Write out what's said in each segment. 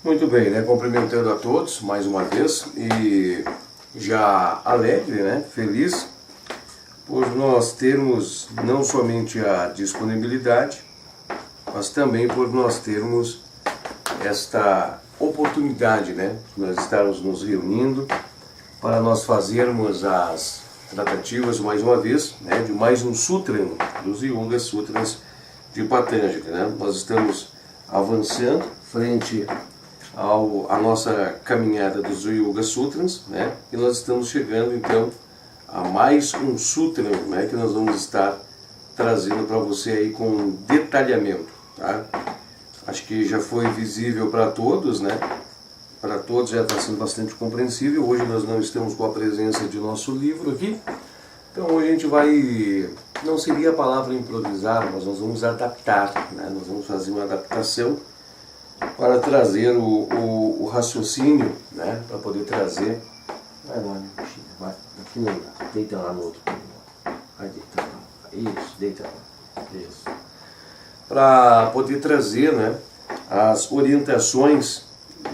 Muito bem, né? Cumprimentando a todos mais uma vez e já alegre, né? Feliz por nós termos não somente a disponibilidade, mas também por nós termos esta oportunidade, né? Nós estarmos nos reunindo para nós fazermos as tratativas mais uma vez, né? De mais um Sutra dos Yoga Sutras de Patanjali, né? Nós estamos avançando frente a nossa caminhada dos Yoga Sutras, né? E nós estamos chegando então a mais um Sutra, né? Que nós vamos estar trazendo para você aí com detalhamento, tá? Acho que já foi visível para todos, né? Para todos já está sendo bastante compreensível. Hoje nós não estamos com a presença de nosso livro aqui, então hoje a gente vai, não seria a palavra improvisar, mas nós vamos adaptar, né? Nós vamos fazer uma adaptação para trazer o raciocínio, né? Para poder trazer. Vai lá, né? Vai, aqui não dá. Deita lá no outro. Vai, deita lá. Isso, deita lá. Isso. Para poder trazer, né, as orientações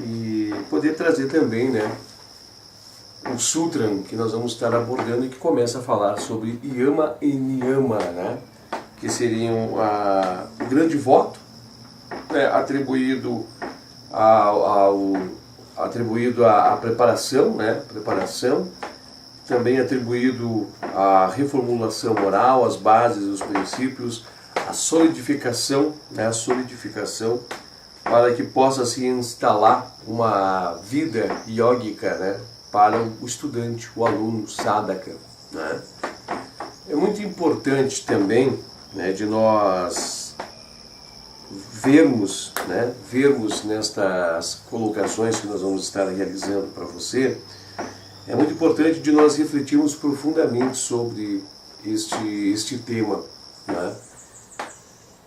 e poder trazer também, né, o Sutra que nós vamos estar abordando e que começa a falar sobre Yama e Niyama, né, que seriam o grande voto, né, atribuído à preparação, né, também atribuído à reformulação moral, às bases, os princípios, a solidificação, né, para que possa se instalar uma vida yógica, né, para o estudante, o aluno, sadhaka, né. É muito importante também, né, de nós vermos nestas colocações que nós vamos estar realizando para você, é muito importante de nós refletirmos profundamente sobre este tema, né?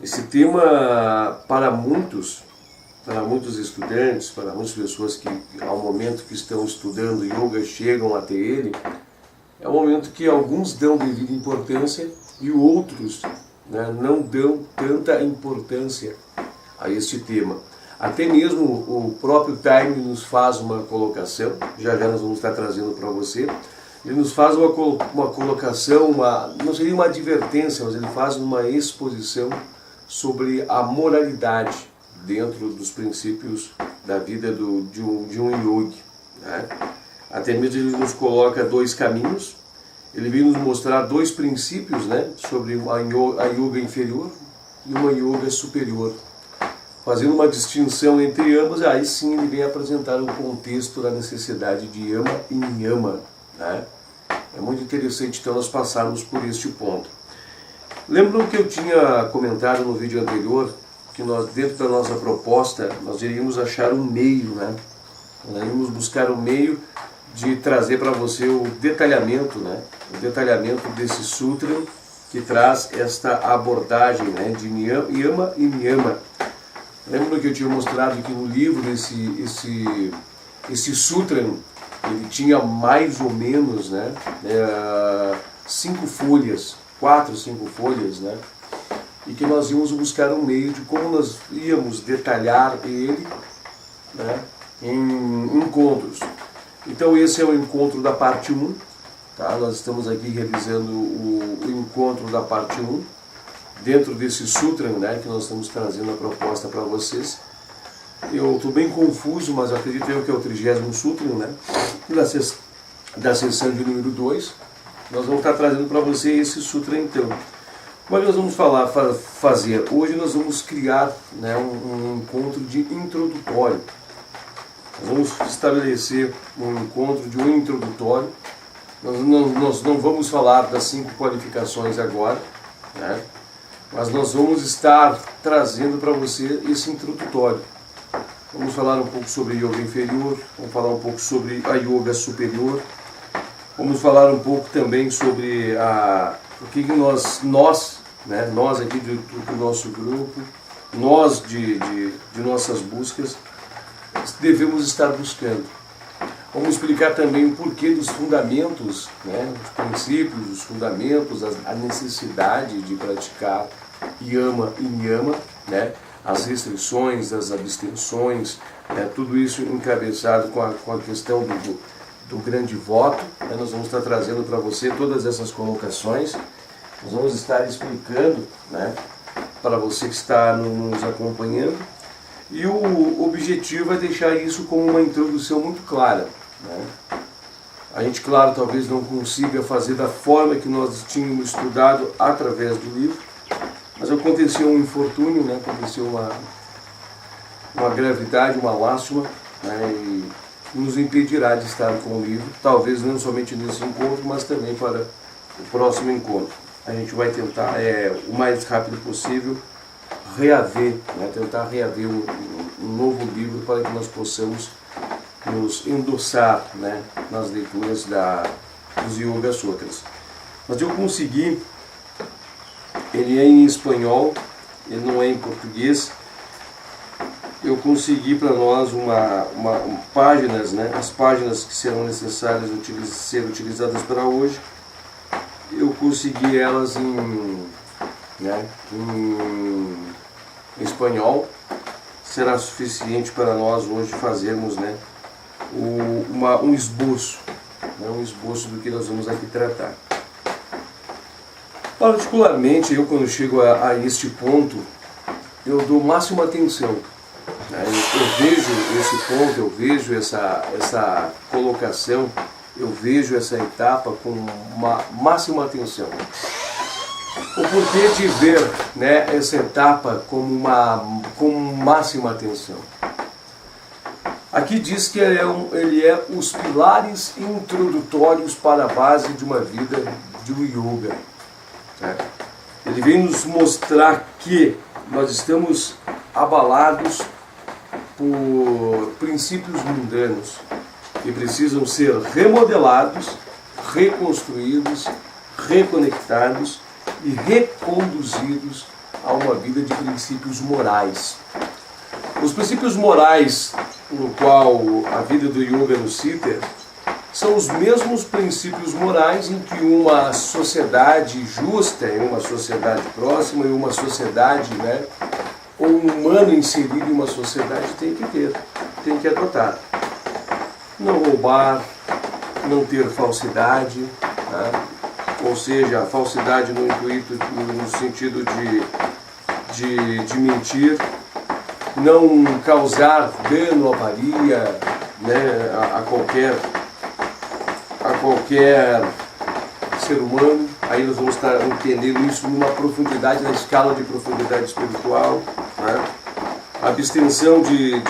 Esse tema, para muitos estudantes, para muitas pessoas que ao momento que estão estudando yoga chegam até ele, é um momento que alguns dão devida importância e outros, né, não dão tanta importância a este tema. Até mesmo o próprio Time nos faz uma colocação, já nós vamos estar trazendo para você. Ele nos faz uma colocação, não seria uma advertência, mas ele faz uma exposição sobre a moralidade dentro dos princípios da vida de um yogi, né? Até mesmo ele nos coloca dois caminhos, ele vem nos mostrar dois princípios, né, sobre a yoga inferior e uma yoga superior, fazendo uma distinção entre ambos. Aí sim ele vem apresentar o contexto da necessidade de Yama e Niyama, né? É muito interessante então nós passarmos por este ponto. Lembram que eu tinha comentado no vídeo anterior que nós, dentro da nossa proposta, nós iríamos achar um meio, né? Nós iríamos buscar um meio de trazer para você o detalhamento, né? O detalhamento desse sutra que traz esta abordagem, né, de Yama e Niyama. Lembram que eu tinha mostrado que no livro esse sutra, ele tinha mais ou menos, né, 5 folhas, 4, 5 folhas, né? E que nós íamos buscar um meio de como nós íamos detalhar ele, né, em encontros. Então esse é o encontro da parte 1, tá? Nós estamos aqui revisando o encontro da parte 1, dentro desse sutra, né, que nós estamos trazendo a proposta para vocês. Eu estou bem confuso, mas acredito eu que é o 30º sutra, né, da sessão de número 2. Nós vamos estar trazendo para você esse sutra então. Como é que nós vamos fazer? Hoje nós vamos criar, né, um encontro de introdutório. Nós vamos estabelecer um encontro de um introdutório. Nós não vamos falar das 5 qualificações agora, né, mas nós vamos estar trazendo para você esse introdutório. Vamos falar um pouco sobre yoga inferior, vamos falar um pouco sobre a yoga superior, vamos falar um pouco também sobre o que nós aqui do nosso grupo, nós de nossas buscas, devemos estar buscando. Vamos explicar também o porquê dos fundamentos, né, os princípios, os fundamentos, a necessidade de praticar Yama e Niyama, né, as restrições, as abstenções, tudo isso encabeçado com a questão do grande voto. Nós vamos estar trazendo para você todas essas colocações, nós vamos estar explicando, para você que está nos acompanhando, e o objetivo é deixar isso como uma introdução muito clara. A gente, claro, talvez não consiga fazer da forma que nós tínhamos estudado através do livro, mas aconteceu um infortúnio, aconteceu uma gravidade, uma lástima, e nos impedirá de estar com o livro, talvez não somente nesse encontro, mas também para o próximo encontro. A gente vai tentar, o mais rápido possível, tentar reaver um novo livro para que nós possamos nos endossar, nas leituras dos Yoga Sutras. Mas eu consegui, ele é em espanhol, ele não é em português, eu consegui para nós páginas, as páginas que serão necessárias ser utilizadas para hoje, eu consegui elas em espanhol. Será suficiente para nós hoje fazermos um esboço, um esboço do que nós vamos aqui tratar. Particularmente, eu quando chego a este ponto, eu dou máxima atenção. Eu vejo esse ponto, eu vejo essa colocação, eu vejo essa etapa com uma máxima atenção. O porquê de ver essa etapa com máxima atenção? Aqui diz que ele é os pilares introdutórios para a base de uma vida de yoga. Ele vem nos mostrar que nós estamos abalados por princípios mundanos que precisam ser remodelados, reconstruídos, reconectados e reconduzidos a uma vida de princípios morais. Os princípios morais no qual a vida do yoga nos cita são os mesmos princípios morais em que uma sociedade justa, em uma sociedade próxima, em uma sociedade, ou um humano inserido em uma sociedade tem que ter, tem que adotar. Não roubar, não ter falsidade, ou seja, a falsidade no sentido de mentir, não causar dano, avaria, a qualquer ser humano. Aí nós vamos estar entendendo isso numa profundidade, na escala de profundidade espiritual, a abstenção de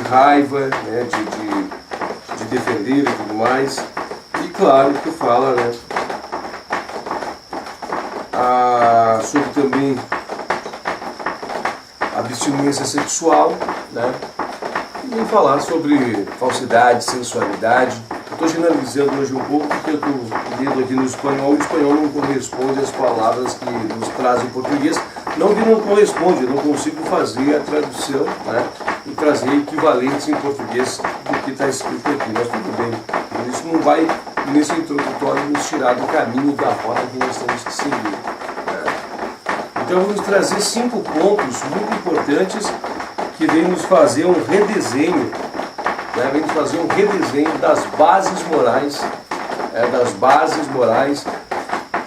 raiva, de defender e tudo mais. E claro que fala sobre também abstinência sexual, e vem falar sobre falsidade, sensualidade. Estou generalizando hoje um pouco porque eu estou lendo aqui no espanhol, e o espanhol não corresponde às palavras que nos trazem em português. Não que não corresponde, eu não consigo fazer a tradução, e trazer equivalentes em português do que está escrito aqui, mas tudo bem. Isso não vai, nesse introdutório, nos tirar do caminho da rota que nós temos que seguir. Então vamos trazer 5 pontos muito importantes que vêm nos fazer um redesenho, vem nos fazer um redesenho das bases morais,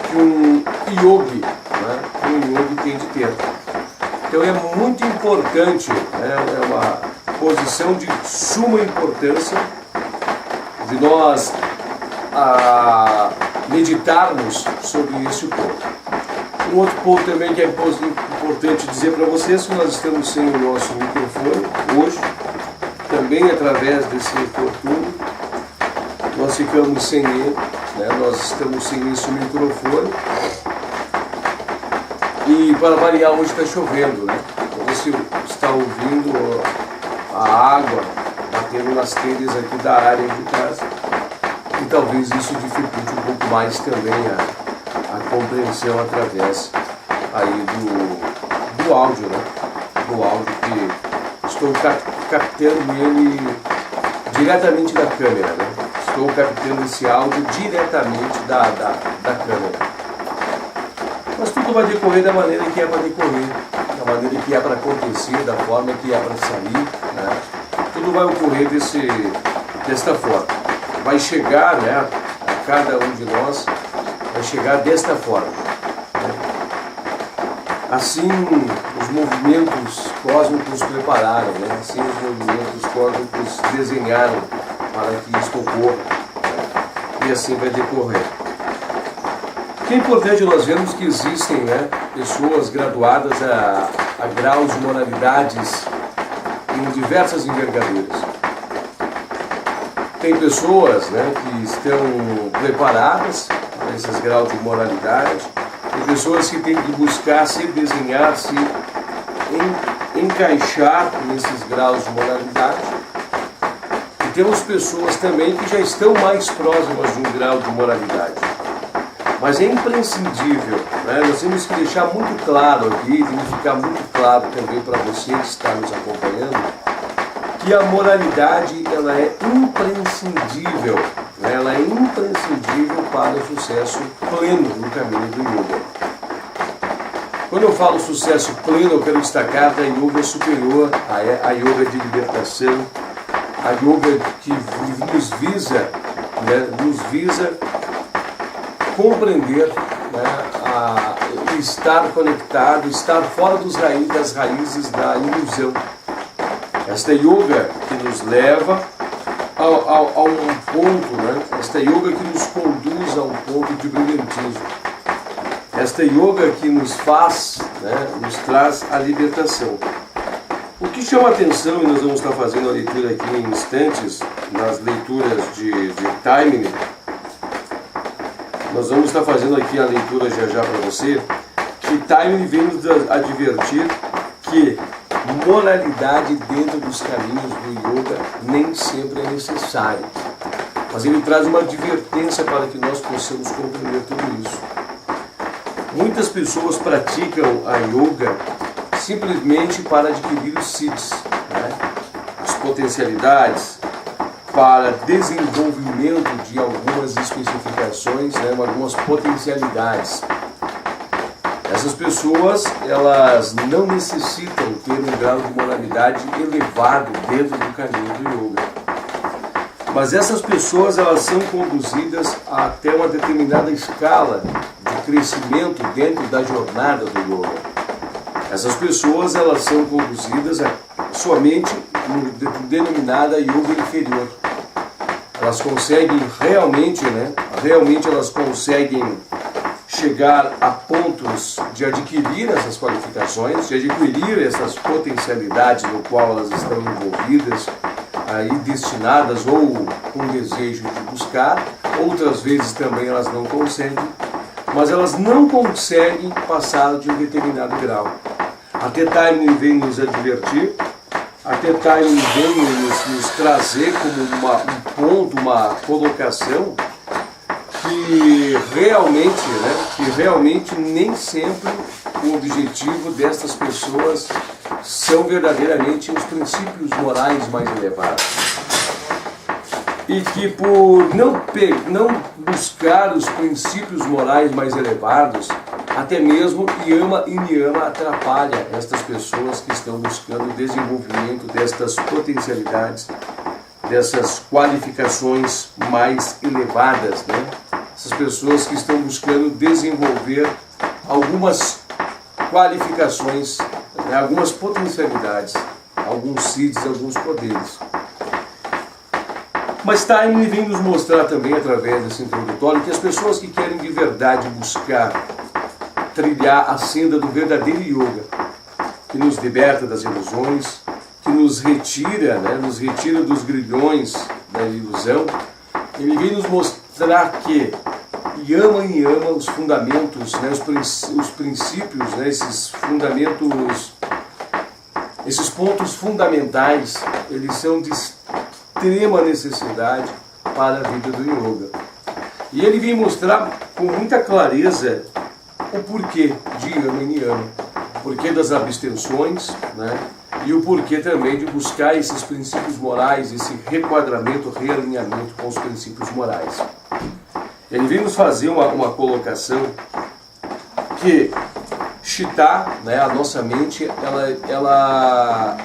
que um yogi, tem de ter. Então é muito importante, é uma posição de suma importância de nós meditarmos sobre este ponto. Um outro ponto também que é importante dizer para vocês, que nós estamos sem o nosso microfone hoje, também através desse infortúnio, nós ficamos sem ele, nós estamos sem esse microfone, e para variar hoje está chovendo, então você está ouvindo a água batendo nas telhas aqui da área de casa, e talvez isso dificulte um pouco mais também a compreensão através aí do áudio, do áudio que estou captando ele diretamente da câmera, Estou captando esse áudio diretamente da câmera. Mas tudo vai decorrer da maneira que é para decorrer, da maneira que é para acontecer, da forma que é para sair, né? Tudo vai ocorrer desta forma. Vai chegar, né, a cada um de nós, vai chegar desta forma. Né? Assim os movimentos cósmicos prepararam, né? Assim os movimentos cósmicos desenharam para que isto ocorra, né? E assim vai decorrer. O que é importante nós vemos que existem, né, pessoas graduadas a graus de moralidades em diversas envergaduras. Tem pessoas, né, que estão preparadas para esses graus de moralidade, tem pessoas que têm que buscar se desenhar, se encaixar nesses graus de moralidade. E temos pessoas também que já estão mais próximas de um grau de moralidade. Mas é imprescindível, né? Nós temos que deixar muito claro aqui, tem que ficar muito claro também para você que está nos acompanhando, que a moralidade ela é imprescindível, né? Ela é imprescindível para o sucesso pleno no caminho do yoga. Quando eu falo sucesso pleno, eu quero destacar da yoga superior, a yoga de libertação, a yoga que nos visa, né, compreender, né, estar conectado, estar fora das raízes da ilusão. Esta yoga que nos leva a um ponto, né, esta yoga que nos conduz a um ponto de brilhantismo. Esta yoga que nos faz, né, nos traz a libertação. O que chama a atenção, e nós vamos estar fazendo a leitura aqui em instantes, nas leituras de timing, nós vamos estar fazendo aqui a leitura já para você, que timing vem nos advertir que moralidade dentro dos caminhos do yoga nem sempre é necessário. Mas ele traz uma advertência para que nós possamos compreender tudo isso. Muitas pessoas praticam a yoga simplesmente para adquirir os siddhis, né? As potencialidades, para desenvolvimento de algumas especificações, né? Algumas potencialidades. Essas pessoas, elas não necessitam ter um grau de moralidade elevado dentro do caminho do yoga. Mas essas pessoas, elas são conduzidas até uma determinada escala de crescimento dentro da jornada do yoga. Essas pessoas, elas são conduzidas somente no denominada yoga inferior. Elas conseguem realmente, né? Realmente elas conseguem chegar a pontos de adquirir essas qualificações, de adquirir essas potencialidades no qual elas estão envolvidas, aí destinadas ou com desejo de buscar. Outras vezes também elas não conseguem, mas elas não conseguem passar de um determinado grau. Até Timing vem nos advertir, até Timing vem nos trazer como um ponto, uma colocação que realmente nem sempre o objetivo destas pessoas são verdadeiramente os princípios morais mais elevados. E que por não buscar os princípios morais mais elevados, até mesmo Yama e Niyama atrapalha estas pessoas que estão buscando o desenvolvimento destas potencialidades, dessas qualificações mais elevadas, né? Essas pessoas que estão buscando desenvolver algumas qualificações, né? Algumas potencialidades, alguns siddhis, alguns poderes. Mas Timing vem nos mostrar também, através desse introdutório, que as pessoas que querem de verdade buscar trilhar a senda do verdadeiro yoga, que nos liberta das ilusões, que nos retira, né, nos retira dos grilhões da ilusão, ele vem nos mostrar que Yama e Niyama, os fundamentos, né, os princípios, né, esses fundamentos, esses pontos fundamentais, eles são de extrema necessidade para a vida do yoga. E ele vem mostrar com muita clareza o porquê de Yama e Niyama, o porquê das abstenções, né? E o porquê também de buscar esses princípios morais, esse requadramento, realinhamento com os princípios morais. Ele vem nos fazer uma colocação Porque Chitta, né, a nossa mente,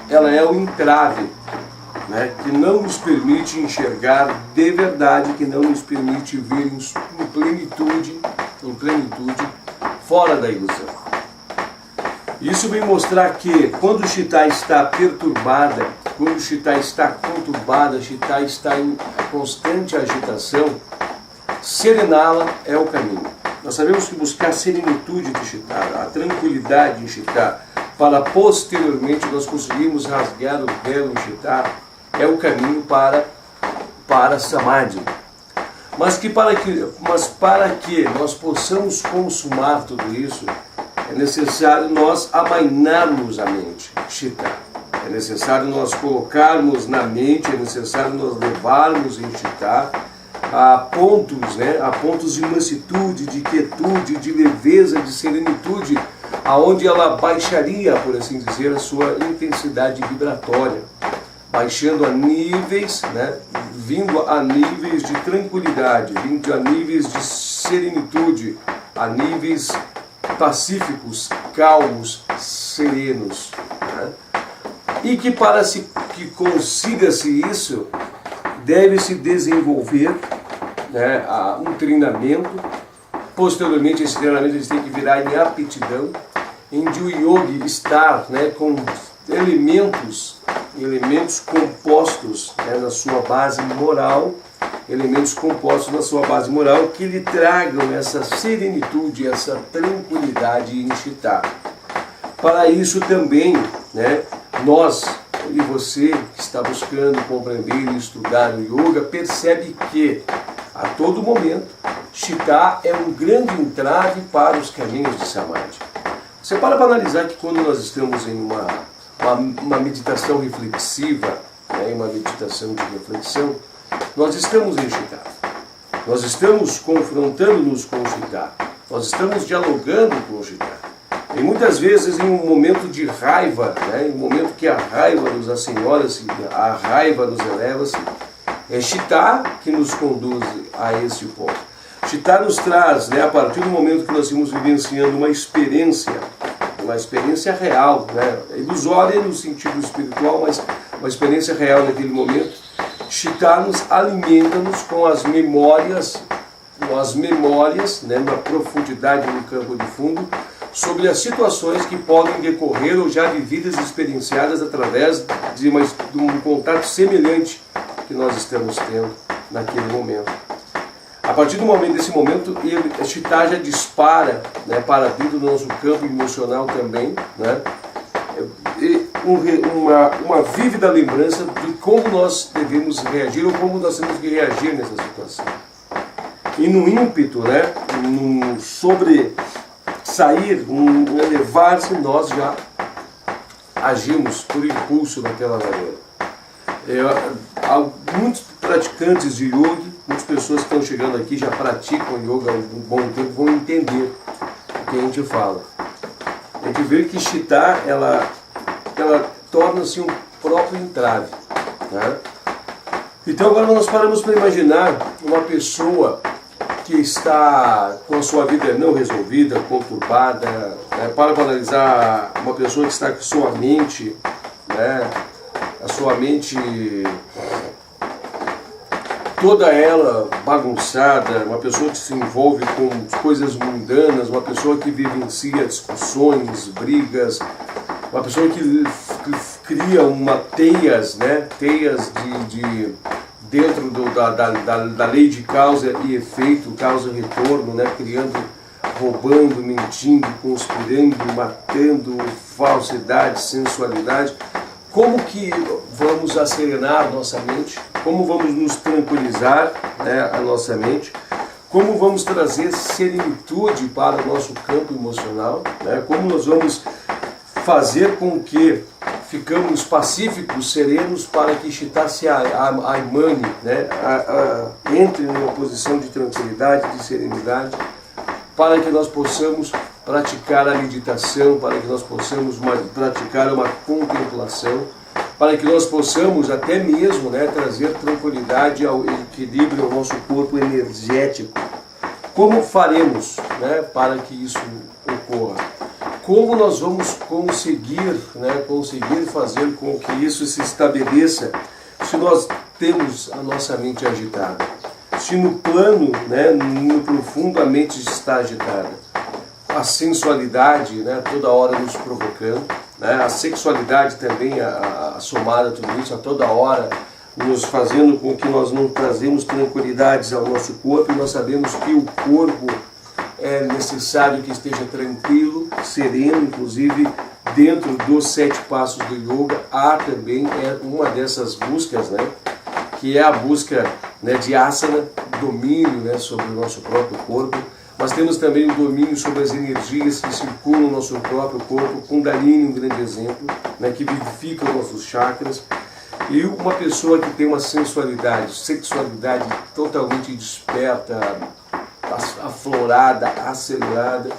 ela é o entrave, né, que não nos permite enxergar de verdade, que não nos permite ver em plenitude, fora da ilusão. Isso vem mostrar que quando Chitta está perturbada, quando Chitta está conturbada, Chitta está em constante agitação, serená-la é o caminho. Nós sabemos que buscar a serenitude de Chitta, a tranquilidade em Chitta, para posteriormente nós conseguirmos rasgar o véu em Chitta, é o caminho para Samadhi. Mas para que nós possamos consumar tudo isso, é necessário nós amainarmos a mente, Chitta. É necessário nós colocarmos na mente, é necessário nós levarmos em Chitta a pontos de mansitude, de quietude, de leveza, de serenitude, aonde ela baixaria, por assim dizer, a sua intensidade vibratória, baixando a níveis, né, vindo a níveis de tranquilidade, vindo a níveis de serenitude, a níveis pacíficos, calmos, serenos, né? E que para que consiga-se isso, deve-se desenvolver, né, um treinamento. Posteriormente, esse treinamento tem que virar em aptidão, em de o yogi estar, né, com elementos compostos, né, na sua base moral, que lhe tragam essa serenitude, essa tranquilidade em Chitta. Para isso também, né, nós e você que está buscando compreender e estudar o yoga, percebe que a todo momento Chitta é um grande entrave para os caminhos de Samadhi. Você para analisar que quando nós estamos em uma meditação reflexiva, né, uma meditação de reflexão, nós estamos em Chitta. Nós estamos confrontando-nos com o Chitta. Nós estamos dialogando com o Chitta. E muitas vezes em um momento de raiva, né, em um momento que a raiva nos assenhora-se, a raiva nos eleva-se, é Chitta que nos conduz a este ponto. Chitta nos traz, né, a partir do momento que nós estamos vivenciando uma experiência real, né, ilusória no sentido espiritual, mas uma experiência real naquele momento, Chitta nos alimenta-nos com as memórias, né, na profundidade do campo de fundo, sobre as situações que podem decorrer ou já vividas e experienciadas através de um contato semelhante que nós estamos tendo naquele momento. A partir desse momento, Chitta já dispara, né, para dentro do nosso campo emocional também, né, e uma vívida lembrança de como nós devemos reagir ou como nós temos que reagir nessa situação. E no ímpeto, né, elevar-se, nós já agimos por impulso daquela maneira. Muitos praticantes de yoga, muitas pessoas que estão chegando aqui já praticam yoga há um bom tempo, vão entender o que a gente fala. A gente vê que Chitta, ela torna-se um próprio entrave, né? Então agora nós paramos para imaginar uma pessoa que está com a sua vida não resolvida, conturbada, né? Para analisar uma pessoa que está com sua mente, né, a sua mente toda ela bagunçada, uma pessoa que se envolve com coisas mundanas, uma pessoa que vivencia discussões, brigas, uma pessoa que cria teias de dentro da lei de causa e efeito, causa e retorno, né, roubando, mentindo, conspirando, matando, falsidade, sensualidade. Como que vamos asserenar nossa mente? Como vamos nos tranquilizar, né, a nossa mente? Como vamos trazer serenitude para o nosso campo emocional? Né? Como nós vamos fazer com que ficamos pacíficos, serenos, para que Chitta se aimane, né? Entre numa posição de tranquilidade, de serenidade, para que nós possamos praticar a meditação, para que nós possamos praticar uma contemplação, para que nós possamos até mesmo, né, trazer tranquilidade ao equilíbrio ao nosso corpo energético. Como faremos, né, para que isso ocorra. Como nós vamos conseguir fazer com que isso se estabeleça se nós temos a nossa mente agitada? Se no plano, no profundo a mente está agitada, a sensualidade, toda hora nos provocando, a sexualidade também, a somada a tudo isso, a toda hora nos fazendo com que nós não trazemos tranquilidades ao nosso corpo, e nós sabemos que o corpo é necessário que esteja tranquilo, sereno, inclusive dentro dos 7 passos do yoga, há também uma dessas buscas, que é a busca de asana, domínio sobre o nosso próprio corpo. Nós temos também o domínio sobre as energias que circulam no nosso próprio corpo, Kundalini, um grande exemplo, que vivifica os nossos chakras. E uma pessoa que tem uma sensualidade, sexualidade totalmente desperta, aflorada, acelerada,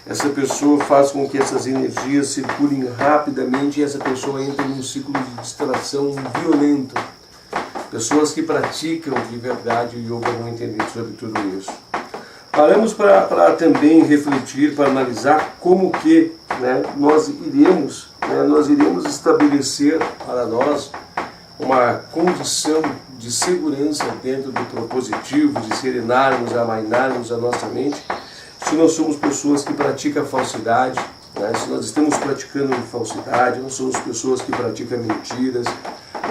essa pessoa faz com que essas energias circulem rapidamente e essa pessoa entra num ciclo de distração violento. Pessoas que praticam de verdade o yoga vão entender sobre tudo isso. Paramos para também refletir, para analisar como que nós iremos estabelecer para nós uma condição de segurança dentro do propositivo, de serenarmos, amainarmos a nossa mente, se nós somos pessoas que praticam falsidade, se nós estamos praticando falsidade, nós somos pessoas que praticam mentiras,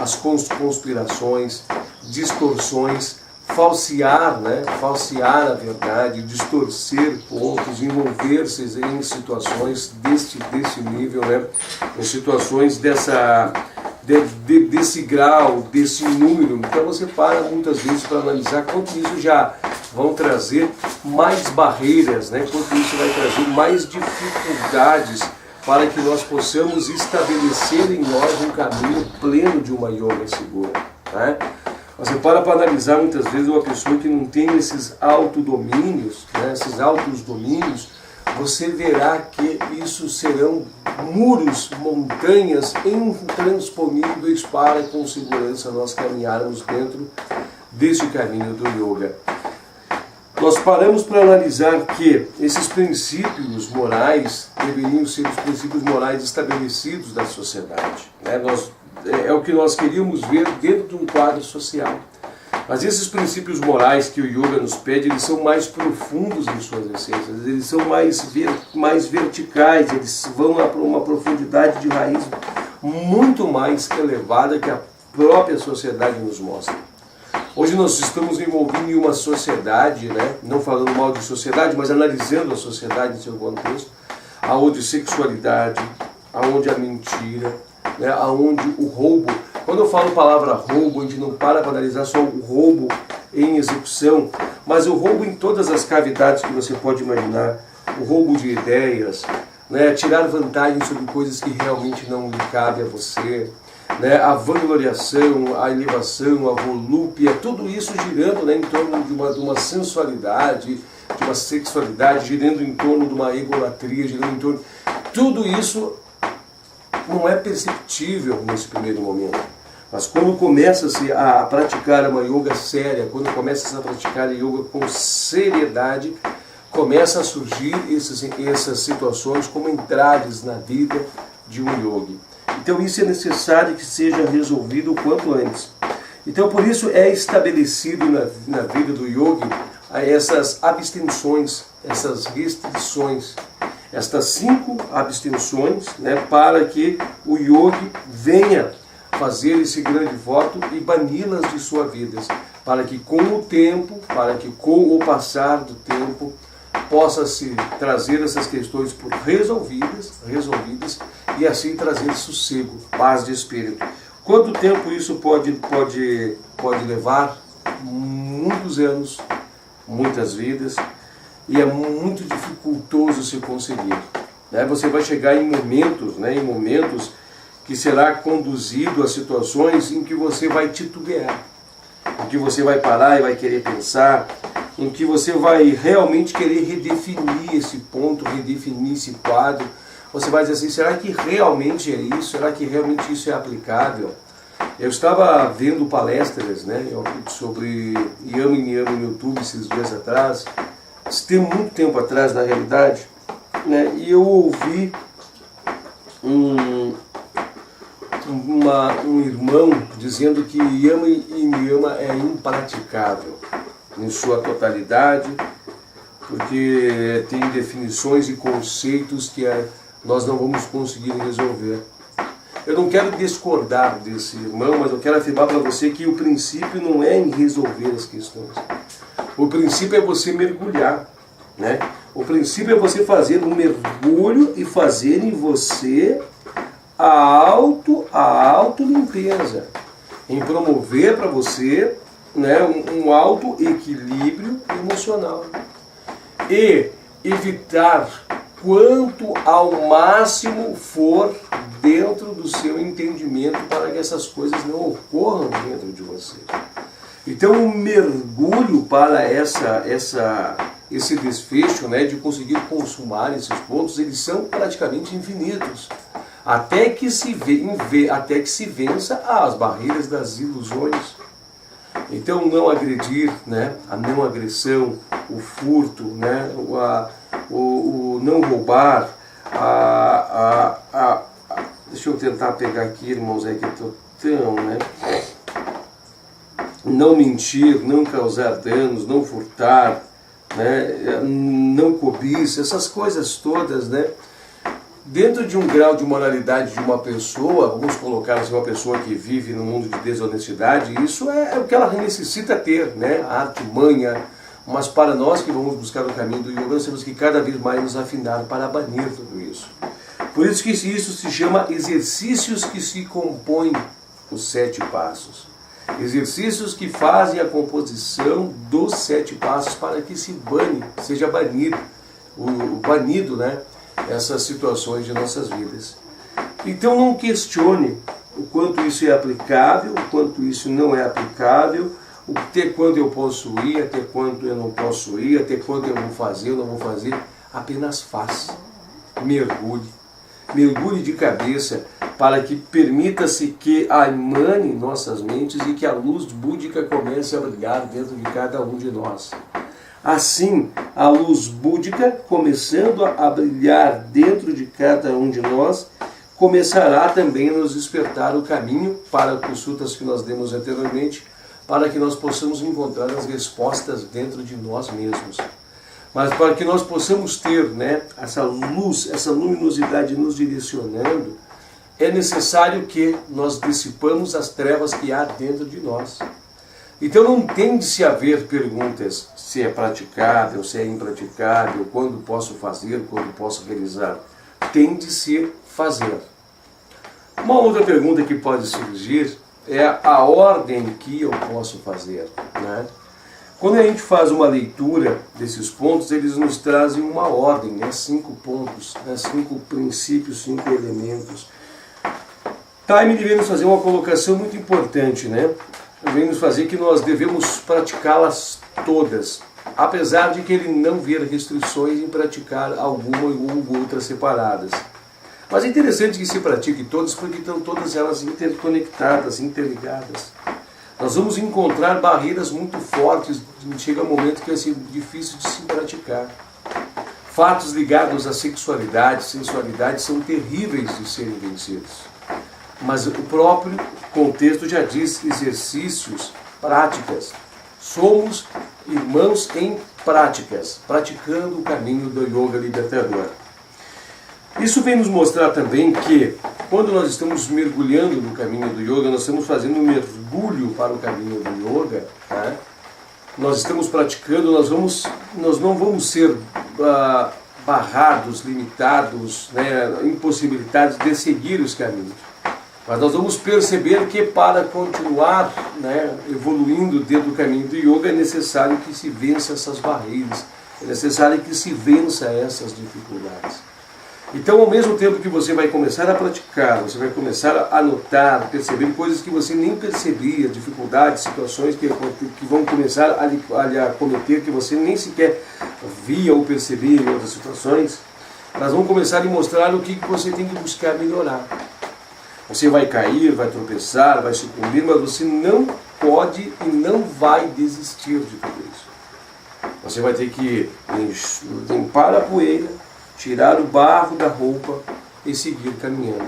as conspirações, distorções, falsear a verdade, distorcer pontos, envolver-se em situações desse nível, em situações desse grau, desse número. Então você para muitas vezes para analisar quanto isso já vão trazer mais barreiras, quanto isso vai trazer mais dificuldades para que nós possamos estabelecer em nós um caminho pleno de uma yoga segura. Você para analisar muitas vezes uma pessoa que não tem esses autodomínios, esses altos domínios, você verá que isso serão muros, montanhas intransponíveis para com segurança nós caminharmos dentro deste caminho do yoga. Nós paramos para analisar que esses princípios morais deveriam ser os princípios morais estabelecidos da sociedade. É o que nós queríamos ver dentro de um quadro social. Mas esses princípios morais que o yoga nos pede, eles são mais profundos em suas essências, eles são mais verticais, eles vão para uma profundidade de raiz muito mais elevada que a própria sociedade nos mostra. Hoje nós estamos envolvidos em uma sociedade, não falando mal de sociedade, mas analisando a sociedade em seu contexto, aonde sexualidade, aonde a mentira, aonde o roubo. Quando eu falo a palavra roubo, a gente não para analisar só o roubo em execução, mas o roubo em todas as cavidades que você pode imaginar, o roubo de ideias, tirar vantagem sobre coisas que realmente não lhe cabem a você, a vangloriação, a elevação, a volúpia, tudo isso girando em torno de uma sensualidade, de uma sexualidade, girando em torno de uma egolatria, girando em torno... Tudo isso não é perceptível nesse primeiro momento. Mas quando começa-se a praticar uma yoga séria, quando começa-se a praticar a yoga com seriedade, começa a surgir essas situações como entraves na vida de um yogi. Então isso é necessário que seja resolvido o quanto antes. Então por isso é estabelecido na vida do yogi essas abstenções, essas restrições, estas 5 abstenções, para que o yogi venha fazer esse grande voto e bani-las de sua vida, para que com o tempo, para que com o passar do tempo, possa-se trazer essas questões por resolvidas e assim trazer sossego, paz de espírito. Quanto tempo isso pode levar? Muitos anos, muitas vidas, e é muito dificultoso se conseguir. Você vai chegar em momentos que será conduzido a situações em que você vai titubear, em que você vai parar e vai querer pensar, em que você vai realmente querer redefinir esse ponto, redefinir esse quadro. Você vai dizer assim, será que realmente é isso? Será que realmente isso é aplicável? Eu estava vendo palestras sobre Yama e Niyama no YouTube esses dias atrás, isso tem muito tempo atrás na realidade, né, e eu ouvi um irmão dizendo que Yama e Niyama é impraticável em sua totalidade, porque tem definições e conceitos que nós não vamos conseguir resolver. Eu não quero discordar desse irmão, mas eu quero afirmar para você que o princípio não é em resolver as questões. O princípio é você mergulhar, né? O princípio é você fazer um mergulho e fazer em você a autolimpeza, em promover para você, né, um alto equilíbrio emocional e evitar quanto ao máximo for dentro do seu entendimento para que essas coisas não ocorram dentro de você. Então o mergulho para esse desfecho, né, de conseguir consumar esses pontos, eles são praticamente infinitos, até que se vença as barreiras das ilusões. Então não agredir, né, a não agressão, o furto, né, o não roubar, deixa eu tentar pegar aqui, irmãos, aí que eu estou tão, né? Não mentir, não causar danos, não furtar, né? Não cobiça, essas coisas todas, né? Dentro de um grau de moralidade de uma pessoa, vamos colocar assim, uma pessoa que vive no mundo de desonestidade, isso é o que ela necessita ter, né? A artimanha. Mas para nós que vamos buscar o caminho do yoga, nós temos que cada vez mais nos afinar para banir tudo isso. Por isso que isso se chama exercícios que se compõem os 7 passos. Exercícios que fazem a composição dos 7 passos para que se seja banido, né, essas situações de nossas vidas. Então não questione o quanto isso é aplicável, o quanto isso não é aplicável, até quando eu posso ir, até quando eu não posso ir, até quando eu vou fazer, eu não vou fazer. Apenas faça. Mergulhe. Mergulhe de cabeça para que permita-se que emane nossas mentes e que a luz búdica comece a brilhar dentro de cada um de nós. Assim, a luz búdica, começando a brilhar dentro de cada um de nós, começará também a nos despertar o caminho para consultas que nós demos anteriormente, para que nós possamos encontrar as respostas dentro de nós mesmos. Mas para que nós possamos ter, né, essa luz, essa luminosidade nos direcionando, é necessário que nós dissipamos as trevas que há dentro de nós. Então não tem de se haver perguntas se é praticável, se é impraticável, quando posso fazer, quando posso realizar. Tem de se fazer. Uma outra pergunta que pode surgir é a ordem que eu posso fazer, né? Quando a gente faz uma leitura desses pontos, eles nos trazem uma ordem, né? 5 pontos, né? 5 princípios, 5 elementos. Time vem nos fazer uma colocação muito importante, né? Vem nos fazer que nós devemos praticá-las todas, apesar de que ele não ver restrições em praticar alguma ou outras separadas. Mas é interessante que se pratique todas, porque estão todas elas interconectadas, interligadas. Nós vamos encontrar barreiras muito fortes, chega um momento que vai ser difícil de se praticar. Fatos ligados à sexualidade, sensualidade, são terríveis de serem vencidos. Mas o próprio contexto já diz exercícios, práticas. Somos irmãos em práticas, praticando o caminho do yoga libertador. Isso vem nos mostrar também que, quando nós estamos mergulhando no caminho do yoga, nós estamos fazendo um mergulho para o caminho do yoga, tá? Nós estamos praticando, nós não vamos ser barrados, limitados, né, impossibilitados de seguir os caminhos. Mas nós vamos perceber que para continuar, né, evoluindo dentro do caminho do yoga, é necessário que se vença essas barreiras, é necessário que se vença essas dificuldades. Então, ao mesmo tempo que você vai começar a praticar, você vai começar a notar, perceber coisas que você nem percebia, dificuldades, situações que vão começar a lhe acometer, que você nem sequer via ou percebia em outras situações, elas vão começar a lhe mostrar o que você tem que buscar melhorar. Você vai cair, vai tropeçar, vai sucumbir, mas você não pode e não vai desistir de tudo isso. Você vai ter que limpar a poeira, tirar o barro da roupa e seguir caminhando.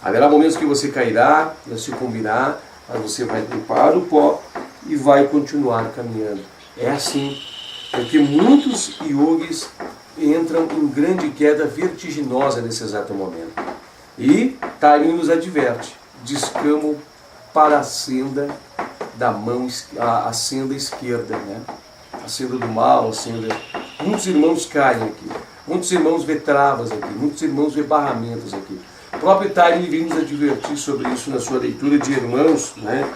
Haverá momentos que você cairá, vai se combinar, mas você vai limpar o pó e vai continuar caminhando. É assim, porque muitos yogis entram em grande queda vertiginosa nesse exato momento. E Thaini nos adverte, descamam para a senda da mão, a senda esquerda, né? A senda do mal, a senda... Muitos irmãos caem aqui, muitos irmãos vê travas aqui, muitos irmãos vê barramentos aqui. O próprio Thaini vem nos advertir sobre isso na sua leitura de Irmãos, né?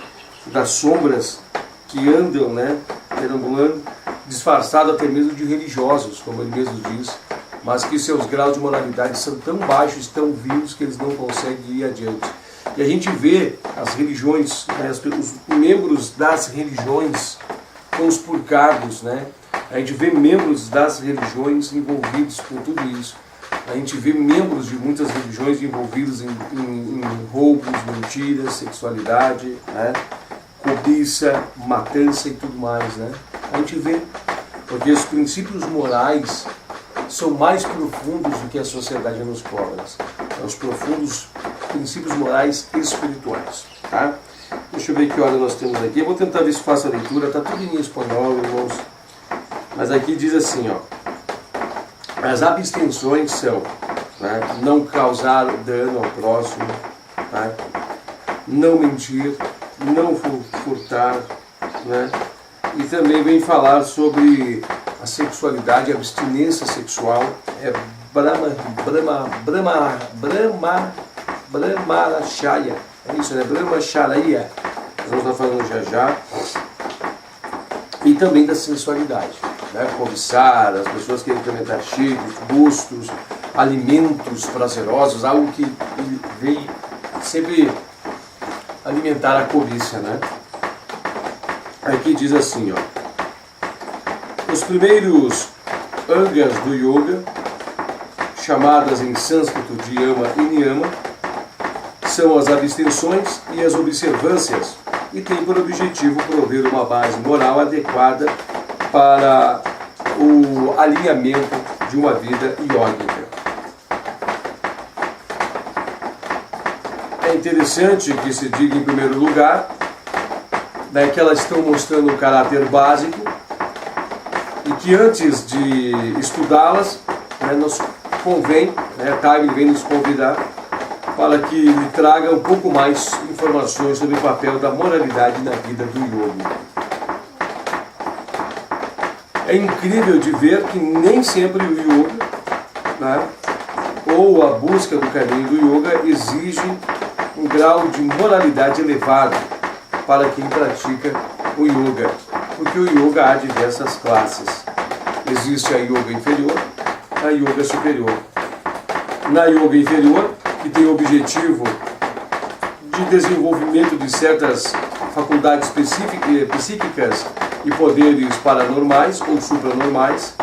Das sombras que andam, né? Perambulando, disfarçado até mesmo de religiosos, como ele mesmo diz, mas que seus graus de moralidade são tão baixos, tão vivos, que eles não conseguem ir adiante. E a gente vê as religiões, né, os membros das religiões conspurcados, né? A gente vê membros das religiões envolvidos com tudo isso. A gente vê membros de muitas religiões envolvidos em roubos, mentiras, sexualidade, né? Cobiça, matança e tudo mais, né? A gente vê, porque os princípios morais são mais profundos do que a sociedade nos cobra. São os profundos princípios morais espirituais, tá? Deixa eu ver que hora nós temos aqui. Eu vou tentar ver se faço a leitura, tá tudo em espanhol, irmãos. Mas aqui diz assim, ó. As abstenções são, né, não causar dano ao próximo, tá? Não mentir, não furtar, né? E também vem falar sobre a sexualidade, a abstinência sexual, é Brahmarashaya, é isso, né? Brahmacharya, nós vamos estar falando já já. E também da sensualidade, né? Cobiçar, as pessoas querem implementar cheiros, gostos, alimentos prazerosos, algo que vem sempre alimentar a cobiça, né? Aqui diz assim, ó. Os primeiros angas do yoga, chamadas em sânscrito de yama e niyama, são as abstenções e as observâncias, e tem por objetivo prover uma base moral adequada para o alinhamento de uma vida iógica. É interessante que se diga, em primeiro lugar, né, que elas estão mostrando um caráter básico e que antes de estudá-las, né, nos convém, né, Thaini vem nos convidar para que lhe traga um pouco mais informações sobre o papel da moralidade na vida do yogi. É incrível de ver que nem sempre o yoga, né, ou a busca do caminho do yoga exige um grau de moralidade elevado para quem pratica o yoga, porque o yoga há diversas classes. Existe a yoga inferior, a yoga superior. Na yoga inferior, que tem o objetivo de desenvolvimento de certas faculdades psíquicas e poderes paranormais ou supranormais,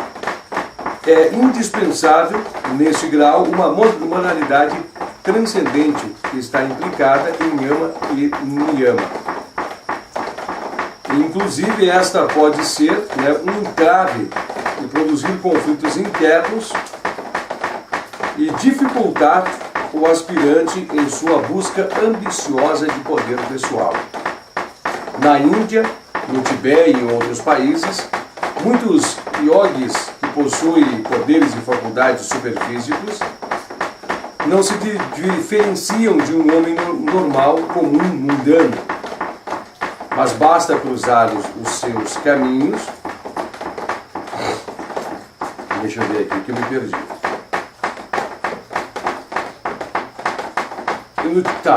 é indispensável, neste grau, uma moralidade transcendente que está implicada em yama e niyama. Inclusive, esta pode ser, né, um entrave e produzir conflitos internos e dificultar o aspirante em sua busca ambiciosa de poder pessoal. Na Índia, no Tibete e em outros países, muitos yogis que possuem poderes e faculdades superfísicos não se diferenciam de um homem normal, comum, mundano, mas basta cruzar os seus caminhos. Deixa eu ver aqui que eu me perdi.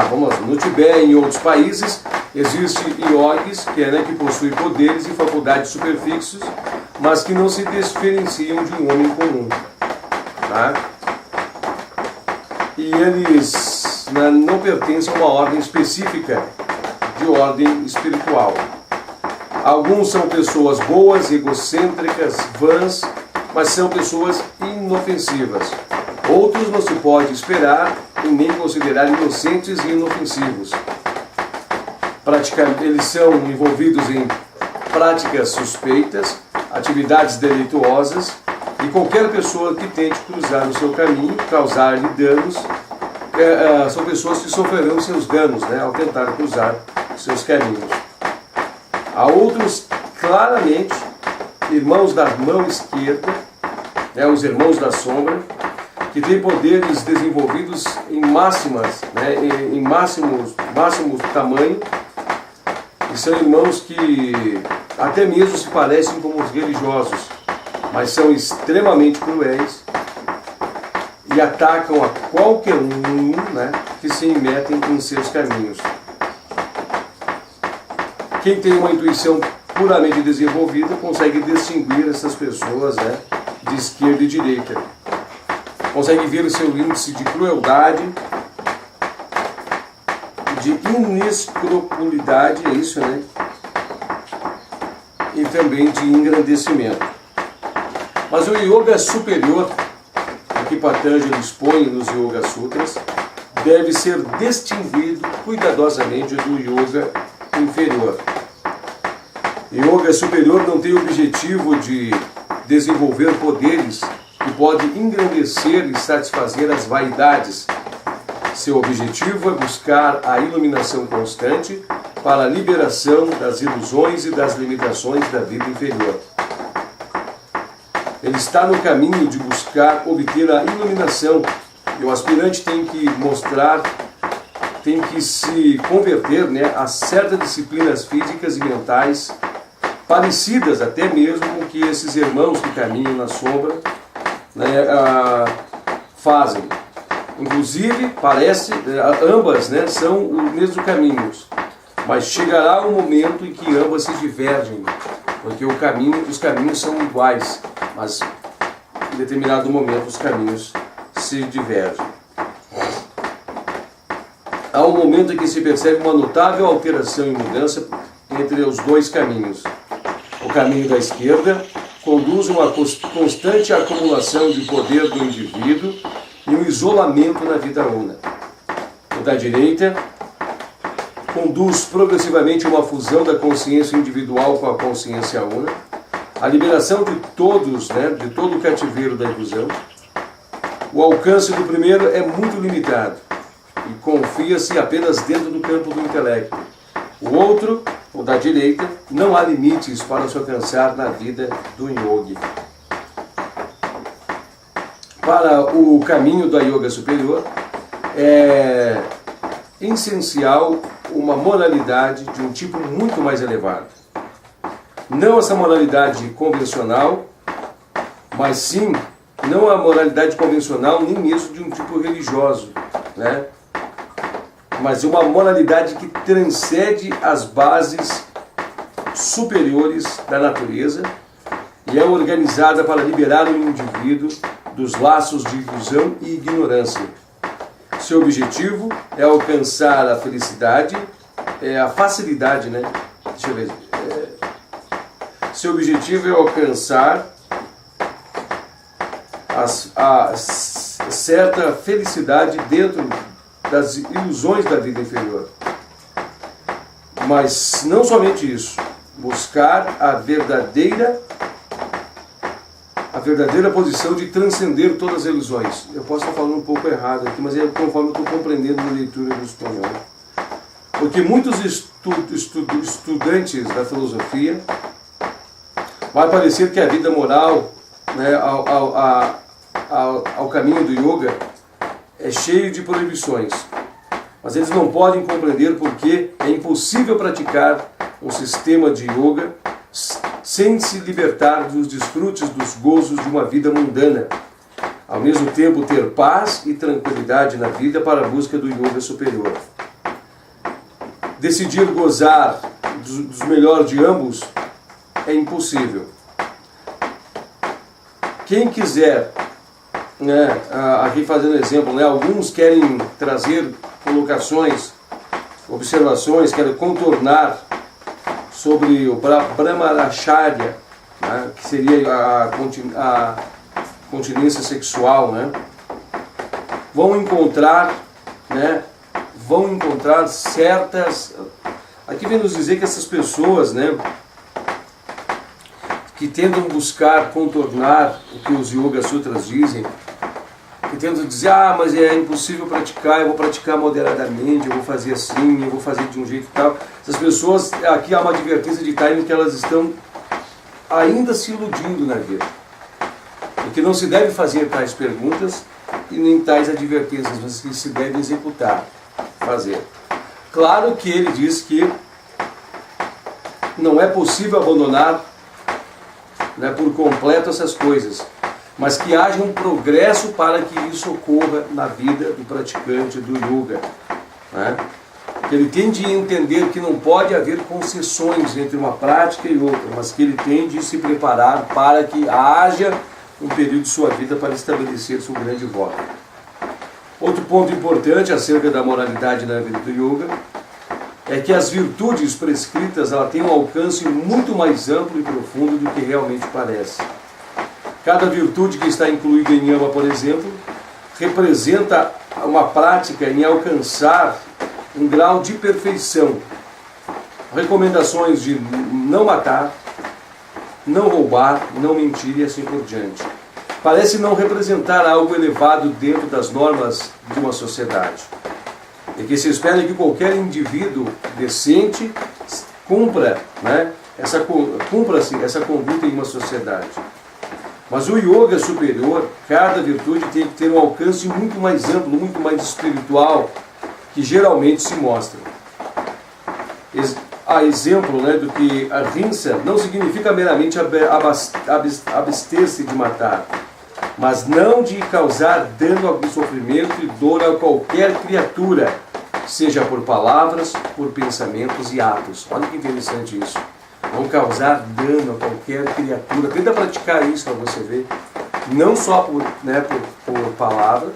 Vamos lá. No Tibete e em outros países existem yogis que possuem poderes e faculdades superfícies, mas que não se diferenciam de um homem comum. Tá? E eles, né, não pertencem a uma ordem específica de ordem espiritual. Alguns são pessoas boas, egocêntricas, vãs, mas são pessoas inofensivas. Outros não se pode esperar e nem considerar inocentes e inofensivos. Eles são envolvidos em práticas suspeitas, atividades delituosas e qualquer pessoa que tente cruzar no seu caminho, causar-lhe danos, são pessoas que sofrerão seus danos, né, ao tentar cruzar seus caminhos. Há outros, claramente, irmãos da mão esquerda, né, os irmãos da sombra, que têm poderes desenvolvidos em máximos tamanho, e são irmãos que até mesmo se parecem como os religiosos, mas são extremamente cruéis e atacam a qualquer um, né, que se metem em seus caminhos. Quem tem uma intuição puramente desenvolvida consegue distinguir essas pessoas, né, de esquerda e direita. Consegue ver o seu índice de crueldade, de inescrupulidade, é isso, né? E também de engrandecimento. Mas o yoga superior, que Patanjali expõe nos Yoga Sutras, deve ser distinguido cuidadosamente do yoga inferior. O yoga superior não tem o objetivo de desenvolver poderes que pode engrandecer e satisfazer as vaidades. Seu objetivo é buscar a iluminação constante para a liberação das ilusões e das limitações da vida inferior. Ele está no caminho de buscar obter a iluminação, e o aspirante tem que se converter, né, a certas disciplinas físicas e mentais parecidas até mesmo com que esses irmãos que caminham na sombra, né, fazem. Inclusive, ambas, né, são os mesmos caminhos, mas chegará um momento em que ambas se divergem, porque os caminhos são iguais, mas em determinado momento os caminhos se divergem. Há um momento em que se percebe uma notável alteração e mudança entre os dois caminhos. O caminho da esquerda conduz a uma constante acumulação de poder do indivíduo e um isolamento na vida una. O da direita conduz progressivamente a uma fusão da consciência individual com a consciência una, a liberação de todos, né, de todo o cativeiro da ilusão. O alcance do primeiro é muito limitado e confia-se apenas dentro do campo do intelecto. O outro, o da direita, não há limites para se alcançar na vida do yogi. Para o caminho da yoga superior, é essencial uma moralidade de um tipo muito mais elevado. Não essa moralidade convencional, mas sim, não a moralidade convencional nem mesmo de um tipo religioso, né? Mas uma moralidade que transcende as bases superiores da natureza e é organizada para liberar o indivíduo dos laços de ilusão e ignorância. Seu objetivo é alcançar a felicidade, a facilidade, né? Deixa eu ver. Seu objetivo é alcançar a certa felicidade dentro das ilusões da vida inferior. Mas não somente isso, buscar a verdadeira posição de transcender todas as ilusões. Eu posso estar falando um pouco errado aqui, mas é conforme eu estou compreendendo a leitura do espanhol. Porque muitos estudantes da filosofia vai parecer que a vida moral, né, ao caminho do yoga é cheio de proibições. Mas eles não podem compreender porque é impossível praticar um sistema de yoga sem se libertar dos desfrutes, dos gozos de uma vida mundana. Ao mesmo tempo ter paz e tranquilidade na vida para a busca do yoga superior. Decidir gozar dos melhores de ambos é impossível. Quem quiser, né, aqui fazendo exemplo, né, alguns querem trazer colocações, observações, querem contornar sobre o Brahmacharya, né, que seria a continência sexual, né, vão encontrar certas... Aqui vem nos dizer que essas pessoas, né, que tentam buscar contornar o que os Yoga Sutras dizem, que tentam dizer, mas é impossível praticar, eu vou praticar moderadamente, eu vou fazer assim, eu vou fazer de um jeito e tal. Essas pessoas, aqui há uma advertência de time que elas estão ainda se iludindo na vida. E que não se deve fazer tais perguntas e nem tais advertências, mas que se deve executar, fazer. Claro que ele diz que não é possível abandonar, né, por completo essas coisas, mas que haja um progresso para que isso ocorra na vida do praticante do yoga, né? Ele tem de entender que não pode haver concessões entre uma prática e outra, mas que ele tem de se preparar para que haja um período de sua vida para estabelecer seu grande voto. Outro ponto importante acerca da moralidade na vida do yoga é que as virtudes prescritas ela têm um alcance muito mais amplo e profundo do que realmente parece. Cada virtude que está incluída em Yama, por exemplo, representa uma prática em alcançar um grau de perfeição. Recomendações de não matar, não roubar, não mentir e assim por diante. Parece não representar algo elevado dentro das normas de uma sociedade. E que se espera que qualquer indivíduo decente cumpra essa conduta em uma sociedade. Mas o yoga superior, cada virtude tem que ter um alcance muito mais amplo, muito mais espiritual, que geralmente se mostra. A exemplo do que a rinsa não significa meramente abster-se de matar, mas não de causar dano, sofrimento e dor a qualquer criatura, seja por palavras, por pensamentos e atos. Olha que interessante isso. Não causar dano a qualquer criatura. Tenta praticar isso para você ver. Não só por palavra,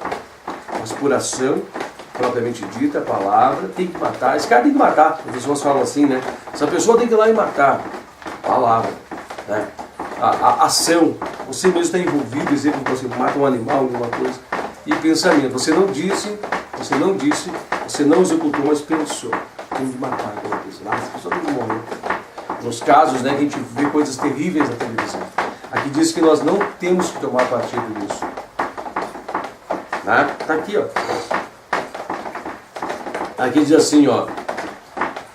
mas por ação, propriamente dita, palavra. Tem que matar. Esse cara tem que matar. As pessoas falam assim, né? Essa pessoa tem que ir lá e matar. Palavra. Né? A ação. Você mesmo está envolvido, exemplo, você mata um animal, alguma coisa. E pensamento. Você não disse, você não executou, mas pensou. Tem que matar aquela pessoa. Essa pessoa tem que morrer. Nos casos, que a gente vê coisas terríveis na televisão. Aqui diz que nós não temos que tomar partido disso. Tá aqui, ó. Aqui diz assim, ó.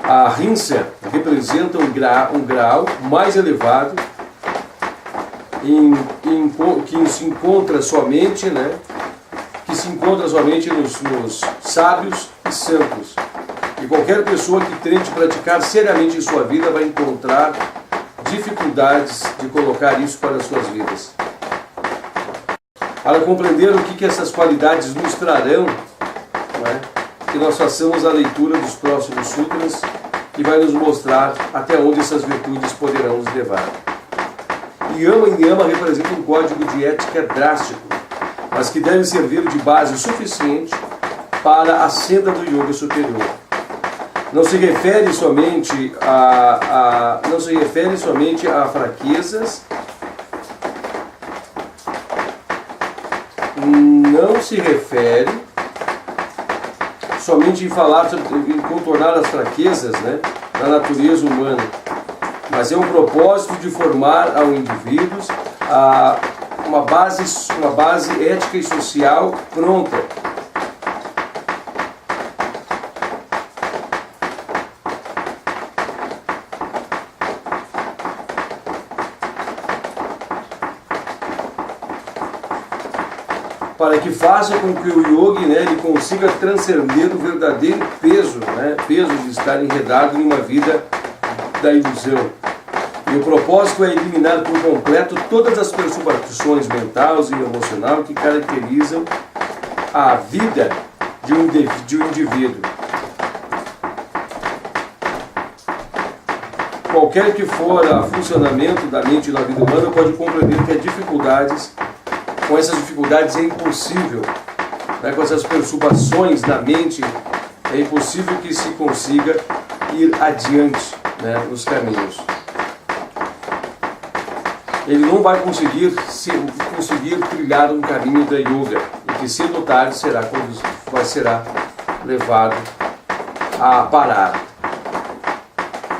A rinsa representa um grau mais elevado que se encontra somente, nos sábios e santos. E qualquer pessoa que tente praticar seriamente em sua vida vai encontrar dificuldades de colocar isso para as suas vidas. Para compreender o que essas qualidades nos trarão, que nós façamos a leitura dos próximos sutras, que vai nos mostrar até onde essas virtudes poderão nos levar. Yama e Niyama representam um código de ética drástico, mas que deve servir de base suficiente para a senda do yoga superior. Não se refere somente a fraquezas, não se refere somente em contornar as fraquezas da natureza humana, mas é um propósito de formar ao indivíduo uma base ética e social pronta. Para que faça com que o yogi ele consiga transcender o verdadeiro peso de estar enredado em uma vida da ilusão. E o propósito é eliminar por completo todas as perturbações mentais e emocionais que caracterizam a vida de um indivíduo. Qualquer que for o funcionamento da mente na vida humana pode compreender que com essas dificuldades é impossível, com essas perturbações na mente, é impossível que se consiga ir adiante nos caminhos. Ele não vai conseguir trilhar um caminho da yoga, e que cedo ou tarde será levado a parar.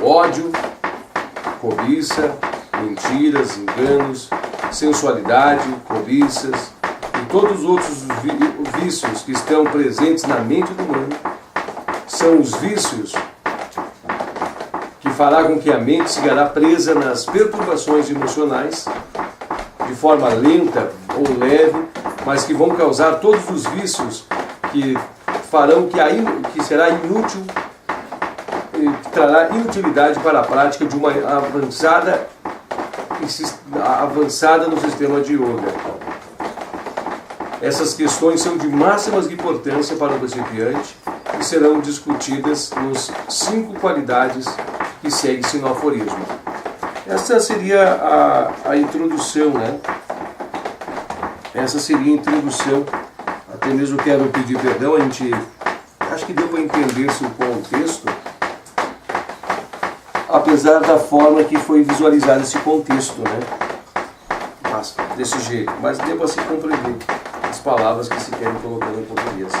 Ódio, cobiça, mentiras, enganos, sensualidade, cobiças e todos os outros vícios que estão presentes na mente do humano. São os vícios que fará com que a mente se ficará presa nas perturbações emocionais de forma lenta ou leve, mas que vão causar todos os vícios que farão que será inútil, que trará inutilidade para a prática de uma avançada no sistema de yoga. Essas questões são de máxima importância para o principiante e serão discutidas nos 5 qualidades que segue-se no aforismo. Essa seria a introdução, né? Essa seria a introdução. Até mesmo quero pedir perdão, acho que deu para entender-se o contexto, apesar da forma que foi visualizado esse contexto, né? Mas, desse jeito, mas deu para se compreender as palavras que se querem colocando em português.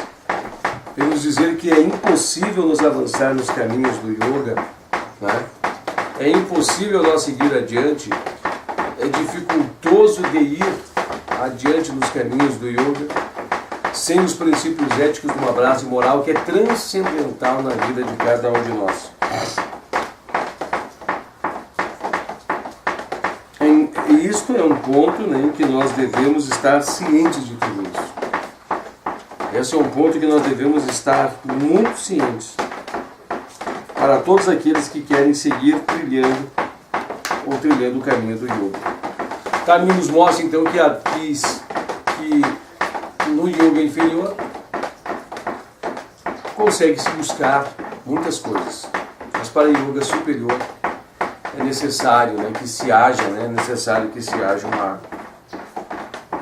Vamos dizer que é impossível nos avançar nos caminhos do yoga, né? É impossível nós seguir adiante, é dificultoso de ir adiante nos caminhos do yoga sem os princípios éticos de uma base moral que é transcendental na vida de cada um de nós. E isto é um ponto, né, em que nós devemos estar cientes de tudo isso. Esse é um ponto que nós devemos estar muito cientes para todos aqueles que querem seguir trilhando o caminho do yoga. Caminho nos mostra então que no yoga inferior consegue-se buscar muitas coisas, mas para o yoga superior é necessário, né, que se haja, né, é necessário que se haja uma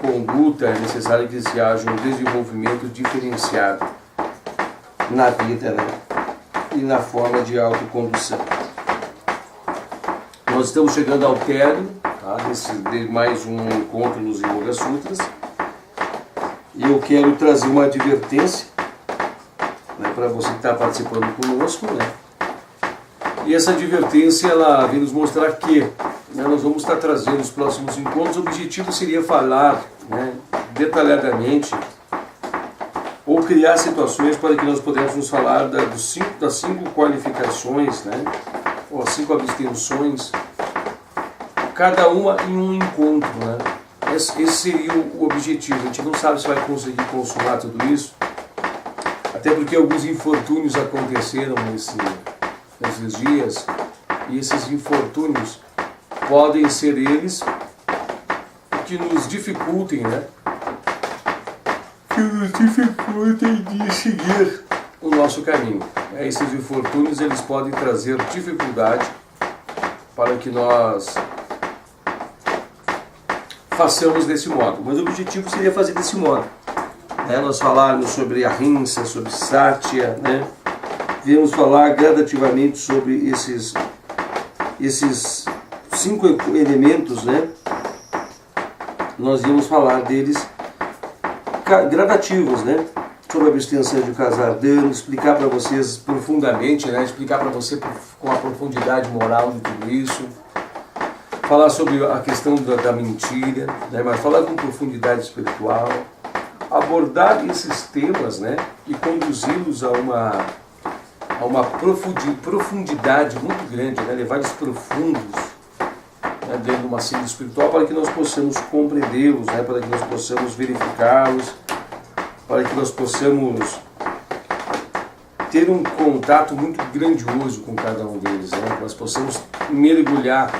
conduta, é necessário que se haja um desenvolvimento diferenciado na vida, né, e na forma de autocondução. Nós estamos chegando ao término, tá, de mais um encontro nos Yoga Sutras, e eu quero trazer uma advertência, né, para você que está participando conosco, né? E essa advertência ela vem nos mostrar que, né, nós vamos estar trazendo nos próximos encontros. O objetivo seria falar, né, detalhadamente ou criar situações para que nós pudéssemos falar das 5 qualificações, né, ou as 5 abstenções, cada uma em um encontro, né? Esse seria o objetivo. A gente não sabe se vai conseguir consumar tudo isso, até porque alguns infortúnios aconteceram nesses dias, e esses infortúnios podem ser eles que nos dificultem, né? Que nos dificultem de seguir o nosso caminho. Esses infortúnios eles podem trazer dificuldade para que nós façamos desse modo, mas o objetivo seria fazer desse modo, né? Nós falarmos sobre ahimsa, sobre satya, né? Viemos falar gradativamente sobre esses 5 elementos, né? Nós íamos falar deles gradativos, né? Sobre a abstenção de causar dano, explicar para vocês profundamente, né? Explicar para você com a profundidade moral de tudo isso, falar sobre a questão da mentira, né? Mas falar com profundidade espiritual, abordar esses temas, né? E conduzi-los a uma profundidade muito grande, né? Levar eles profundos, né? Dentro de uma síntese espiritual, para que nós possamos compreendê-los, né? Para que nós possamos verificá-los, para que nós possamos ter um contato muito grandioso com cada um deles, né? Nós possamos mergulhar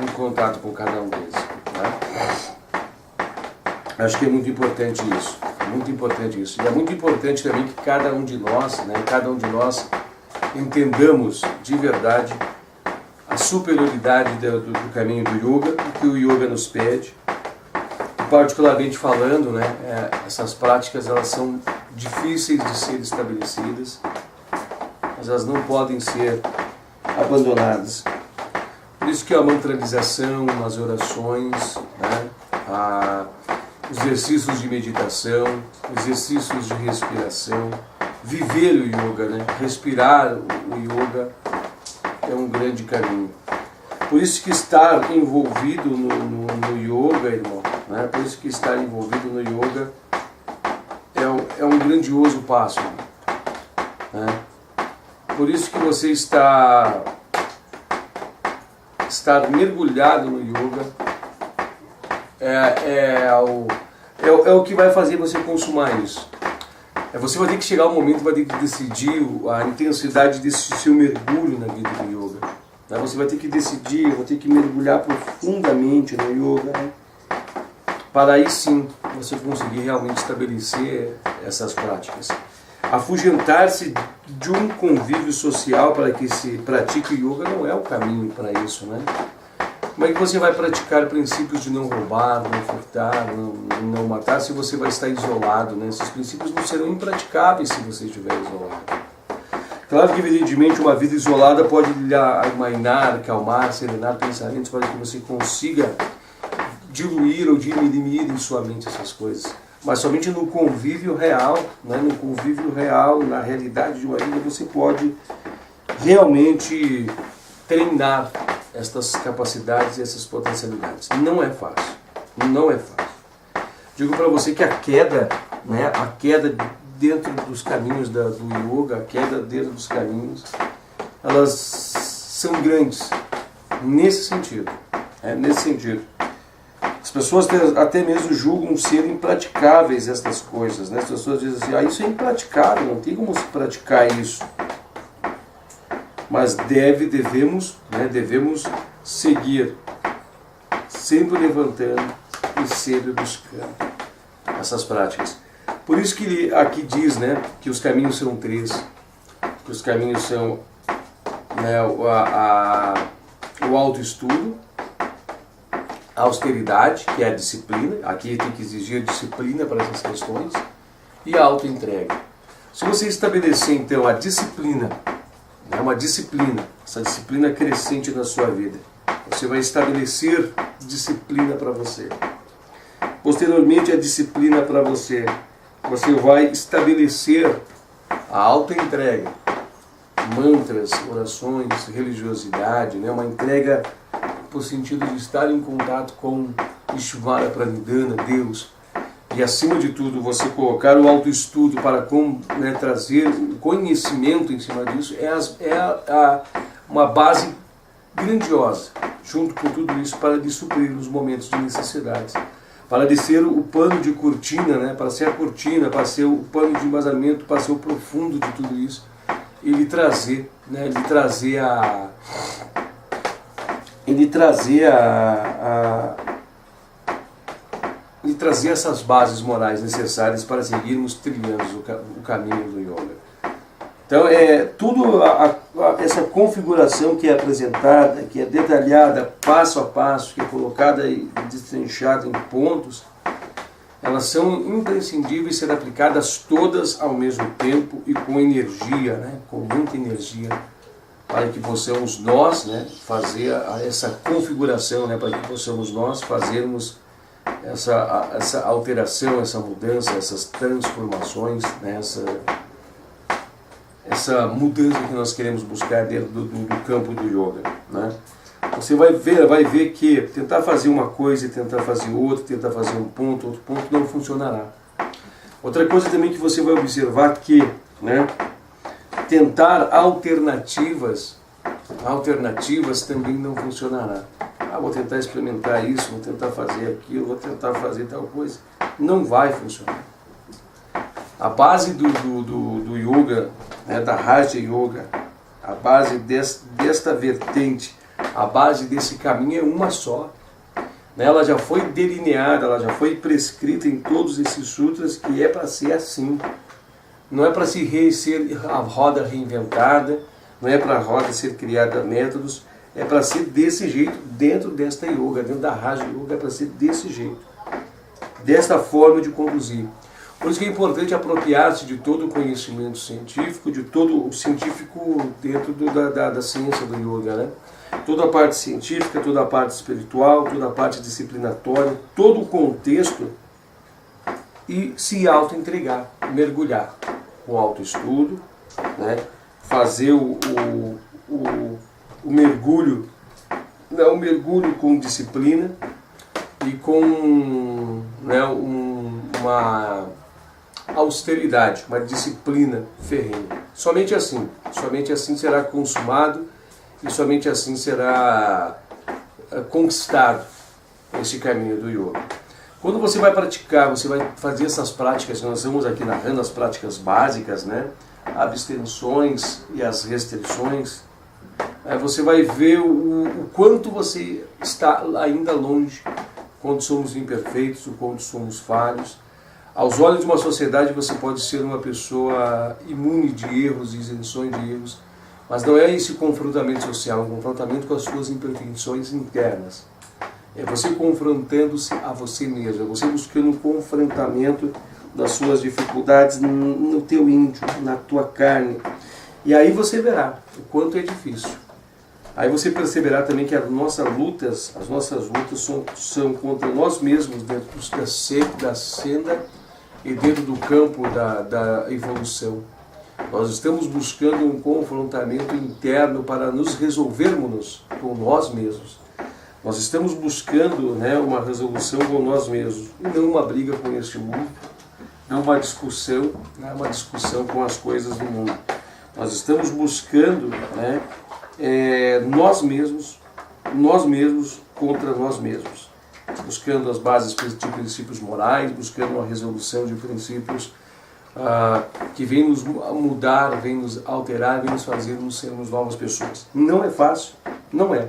em contato com cada um deles, né? Acho que é muito importante isso, muito importante isso. E é muito importante também que cada um de nós, né? Cada um de nós entendamos de verdade a superioridade do caminho do yoga, o que o yoga nos pede. Particularmente falando, né, essas práticas elas são difíceis de ser estabelecidas, mas elas não podem ser abandonadas. Por isso que a mantralização, as orações, né, os exercícios de meditação, exercícios de respiração, viver o yoga, né, respirar o yoga é um grande caminho. Por isso que estar envolvido no yoga, irmão, né? Por isso que estar envolvido no yoga é um grandioso passo, né? Por isso que você estar mergulhado no yoga é o que vai fazer você consumar isso. Você vai ter que chegar um momento, vai ter que decidir a intensidade desse seu mergulho na vida do yoga. Você vai ter que decidir, eu vou ter que mergulhar profundamente no yoga, né? Para aí sim você conseguir realmente estabelecer essas práticas. Afugentar-se de um convívio social para que se pratique yoga não é o caminho para isso, né? Como é que você vai praticar princípios de não roubar, não furtar, não matar, se você vai estar isolado, né? Esses princípios não serão impraticáveis se você estiver isolado. Claro que, evidentemente, uma vida isolada pode lhe amainar, acalmar, serenar pensamentos para que você consiga diluir ou diminuir em sua mente essas coisas. Mas somente no convívio real, né? No convívio real, na realidade de uma vida, você pode realmente treinar estas capacidades e essas potencialidades. Não é fácil. Não é fácil. Digo para você que a queda, né? A queda dentro dos caminhos do yoga, a queda dentro dos caminhos, elas são grandes nesse sentido. Nesse sentido. As pessoas até mesmo julgam ser impraticáveis estas coisas, né? As pessoas dizem assim, isso é impraticável, não tem como se praticar isso. Mas devemos seguir, sempre levantando e sempre buscando essas práticas. Por isso que ele aqui diz, né, que os caminhos são três, que os caminhos são, né, o autoestudo, a austeridade, que é a disciplina, aqui tem que exigir disciplina para essas questões, e a autoentrega. Se você estabelecer então a disciplina, uma disciplina, essa disciplina crescente na sua vida, você vai estabelecer disciplina para você. Posteriormente, a disciplina para você vai estabelecer a autoentrega, mantras, orações, religiosidade, né? Uma entrega por sentido de estar em contato com Ishvara Pranidhana, Deus. E acima de tudo, você colocar o autoestudo para trazer conhecimento em cima disso uma base grandiosa, junto com tudo isso, para lhe suprir os momentos de necessidades. Para lhe ser o pano de cortina, né? Para ser a cortina, para ser o pano de embasamento, para ser o profundo de tudo isso. E lhe trazer, né? Lhe trazer essas bases morais necessárias para seguirmos trilhando o caminho do yoga. Então, essa configuração que é apresentada, que é detalhada passo a passo, que é colocada e destrinchada em pontos, elas são imprescindíveis ser aplicadas todas ao mesmo tempo e com energia, né? Com muita energia, para que possamos nós, né, fazer essa configuração, né, para que possamos nós fazermos essa alteração, essa mudança, essas transformações, né, essa mudança que nós queremos buscar dentro do campo do yoga, né? Você vai ver que tentar fazer uma coisa e tentar fazer outra, tentar fazer um ponto, outro ponto, não funcionará. Outra coisa também que você vai observar que, né, tentar alternativas também não funcionará. Vou tentar experimentar isso, vou tentar fazer aquilo, vou tentar fazer tal coisa. Não vai funcionar. A base do yoga, né, da Raja Yoga, a base desta vertente, a base desse caminho é uma só. Ela já foi delineada, ela já foi prescrita em todos esses sutras, que é para ser assim. Não é para ser a roda reinventada, não é para a roda ser criada métodos, é para ser desse jeito dentro desta yoga, dentro da Raja Yoga, é para ser desse jeito, desta forma de conduzir. Por isso que é importante apropriar-se de todo o conhecimento científico, de todo o científico dentro da ciência do yoga, né? Toda a parte científica, toda a parte espiritual, toda a parte disciplinatória, todo o contexto, e se auto-entregar, mergulhar o autoestudo, né? Fazer o mergulho um mergulho com disciplina e com, né, uma austeridade, uma disciplina ferrenha. Somente assim será consumado e somente assim será conquistado esse caminho do yoga. Quando você vai praticar, você vai fazer essas práticas, nós estamos aqui narrando as práticas básicas, né? Abstenções e as restrições, você vai ver o quanto você está ainda longe, quando somos imperfeitos, o quanto somos falhos. Aos olhos de uma sociedade você pode ser uma pessoa imune de erros, de isenções de erros, mas não é esse confrontamento social, é um confrontamento com as suas imperfeições internas. É você confrontando-se a você mesmo, é você buscando um confrontamento das suas dificuldades no teu íntimo, na tua carne. E aí você verá o quanto é difícil. Aí você perceberá também que as nossas lutas são contra nós mesmos, dentro da senda e dentro do campo da evolução. Nós estamos buscando um confrontamento interno para nos resolvermos com nós mesmos. Nós estamos buscando, né, uma resolução com nós mesmos, e não uma briga com este mundo, não uma discussão, né, uma discussão com as coisas do mundo. Nós estamos buscando, né, nós mesmos contra nós mesmos, buscando as bases de princípios morais, buscando uma resolução de princípios que vem nos mudar, vem nos alterar, vem nos fazer sermos novas pessoas. Não é fácil, não é.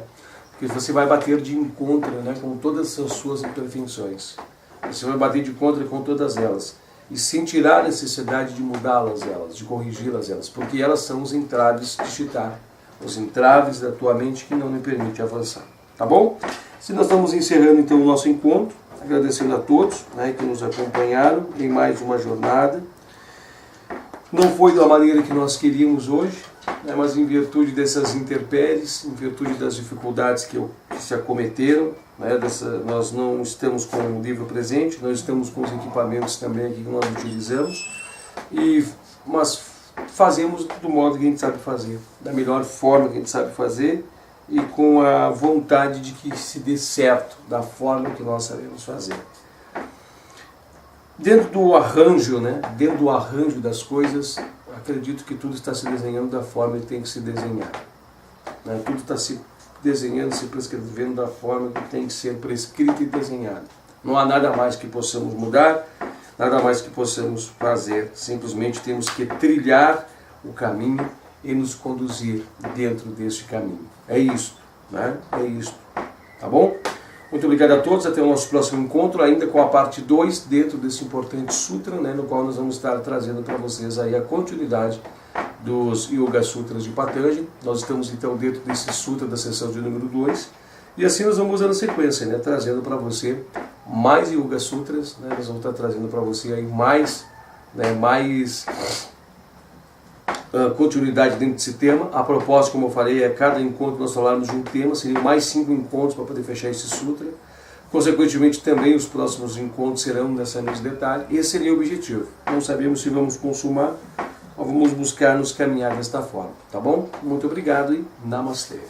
Porque você vai bater de encontro, né, com todas as suas imperfeições. Você vai bater de encontro com todas elas. E sentirá a necessidade de mudá-las, de corrigi-las, porque elas são os entraves de Chitar, os entraves da tua mente que não me permite avançar. Tá bom? Se nós estamos encerrando então o nosso encontro, agradecendo a todos, né, que nos acompanharam em mais uma jornada. Não foi da maneira que nós queríamos hoje, né, mas em virtude dessas intempéries, em virtude das dificuldades que se acometeram, né, nós não estamos com o livro presente, nós estamos com os equipamentos também aqui que nós utilizamos, mas fazemos do modo que a gente sabe fazer, da melhor forma que a gente sabe fazer e com a vontade de que se dê certo, da forma que nós sabemos fazer. Dentro do arranjo, né, dentro do arranjo das coisas, acredito que tudo está se desenhando da forma que tem que se desenhar. Né? Tudo está se desenhando, se prescrevendo da forma que tem que ser prescrito e desenhado. Não há nada mais que possamos mudar, nada mais que possamos fazer. Simplesmente temos que trilhar o caminho e nos conduzir dentro deste caminho. É isso, né? É isso. Tá bom? Muito obrigado a todos, até o nosso próximo encontro, ainda com a parte 2 dentro desse importante sutra, né, no qual nós vamos estar trazendo para vocês aí a continuidade dos Yoga Sutras de Patanjali. Nós estamos então dentro desse sutra da sessão de número 2, e assim nós vamos dando sequência, né, trazendo para você mais Yoga Sutras, né, nós vamos estar trazendo para você aí mais continuidade dentro desse tema. A propósito, como eu falei, a cada encontro nós falarmos de um tema, seriam mais 5 encontros para poder fechar esse sutra. Consequentemente, também os próximos encontros serão nesse detalhe. Esse seria o objetivo. Não sabemos se vamos consumar ou vamos buscar nos caminhar desta forma. Tá bom? Muito obrigado e Namastê.